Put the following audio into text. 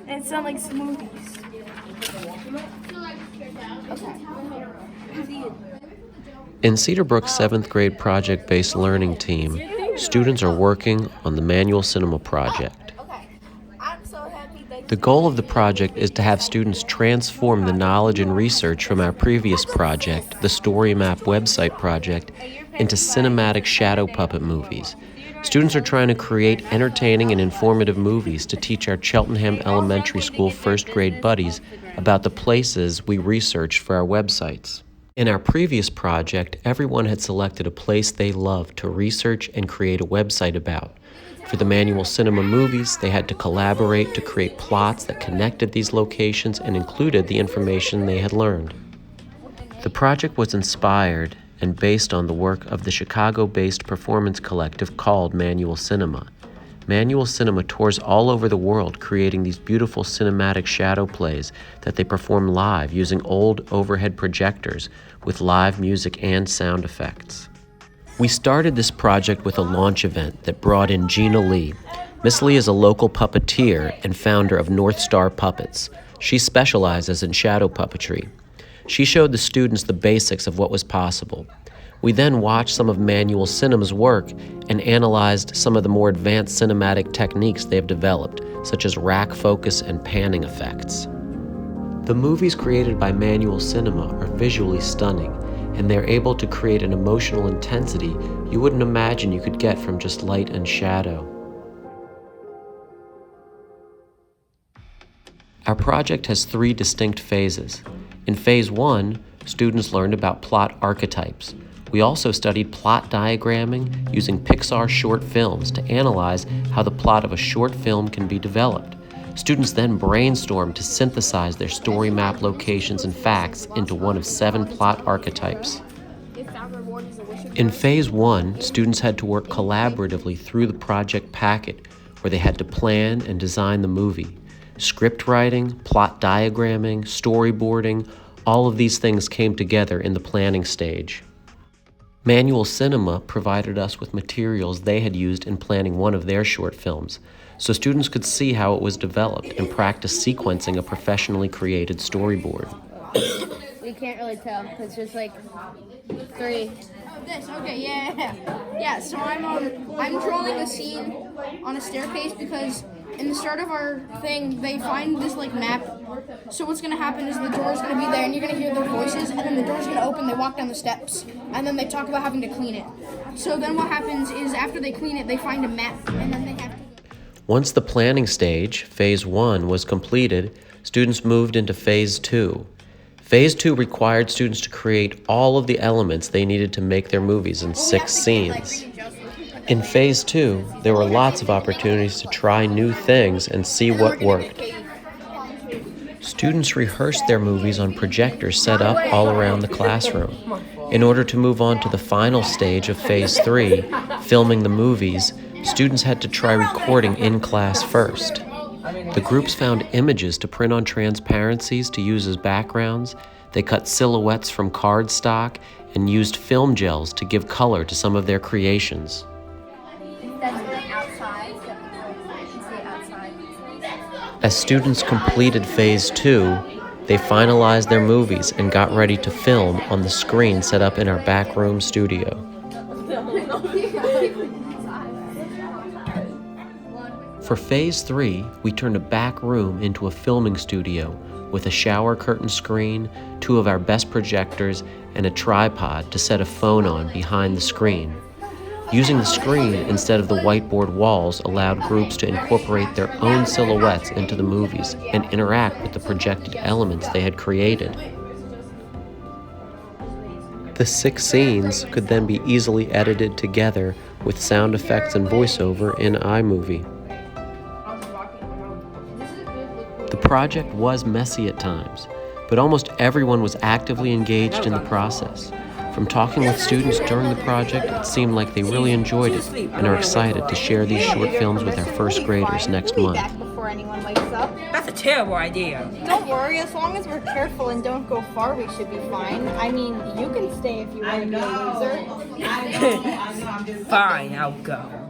And it sounds like smoothies. In Cedar Brook's 7th grade project-based learning team, students are working on the Manual Cinema project. The goal of the project is to have students transform the knowledge and research from our previous project, the Story Map website project, into cinematic shadow puppet movies. Students are trying to create entertaining and informative movies to teach our Cheltenham Elementary School first grade buddies about the places we researched for our websites. In our previous project, everyone had selected a place they loved to research and create a website about. For the Manual Cinema movies, they had to collaborate to create plots that connected these locations and included the information they had learned. The project was inspired and based on the work of the Chicago-based performance collective called Manual Cinema. Manual Cinema tours all over the world, creating these beautiful cinematic shadow plays that they perform live using old overhead projectors with live music and sound effects. We started this project with a launch event that brought in Gina Lee. Miss Lee is a local puppeteer and founder of North Star Puppets. She specializes in shadow puppetry. She showed the students the basics of what was possible. We then watched some of Manual Cinema's work and analyzed some of the more advanced cinematic techniques they have developed, such as rack focus and panning effects. The movies created by Manual Cinema are visually stunning, and they're able to create an emotional intensity you wouldn't imagine you could get from just light and shadow. Our project has 3 distinct phases. In phase 1, students learned about plot archetypes. We also studied plot diagramming using Pixar short films to analyze how the plot of a short film can be developed. Students then brainstormed to synthesize their story map locations and facts into one of 7 plot archetypes. In phase 1, students had to work collaboratively through the project packet, where they had to plan and design the movie. Script writing, plot diagramming, storyboarding, all of these things came together in the planning stage. Manual Cinema provided us with materials they had used in planning one of their short films, so students could see how it was developed and practice sequencing a professionally created storyboard. You can't really tell. It's just like 3. Oh, this. Okay, yeah. So I'm drawing a scene on a staircase because in the start of our thing, they find this like map. So what's gonna happen is the door's gonna be there, and you're gonna hear their voices, and then the door's gonna open. They walk down the steps, and then they talk about having to clean it. So then what happens is after they clean it, they find a map, and then they have to. Once the planning stage, phase 1, was completed, students moved into phase 2. Phase 2 required students to create all of the elements they needed to make their movies in 6 scenes. In phase 2, there were lots of opportunities to try new things and see what worked. Students rehearsed their movies on projectors set up all around the classroom. In order to move on to the final stage of phase 3, filming the movies, students had to try recording in class first. The groups found images to print on transparencies to use as backgrounds. They cut silhouettes from cardstock and used film gels to give color to some of their creations. As students completed phase 2, they finalized their movies and got ready to film on the screen set up in our backroom studio. For phase 3, we turned a back room into a filming studio with a shower curtain screen, 2 of our best projectors, and a tripod to set a phone on behind the screen. Using the screen instead of the whiteboard walls allowed groups to incorporate their own silhouettes into the movies and interact with the projected elements they had created. The 6 scenes could then be easily edited together with sound effects and voiceover in iMovie. The project was messy at times, but almost everyone was actively engaged in the process. From talking with students during the project, it seemed like they really enjoyed it and are excited to share these short films with our first graders next month. Before anyone wakes up. That's a terrible idea. Don't worry, as long as we're careful and don't go far, we should be fine. I mean, you can stay if you want to be a loser. Fine, I'll go.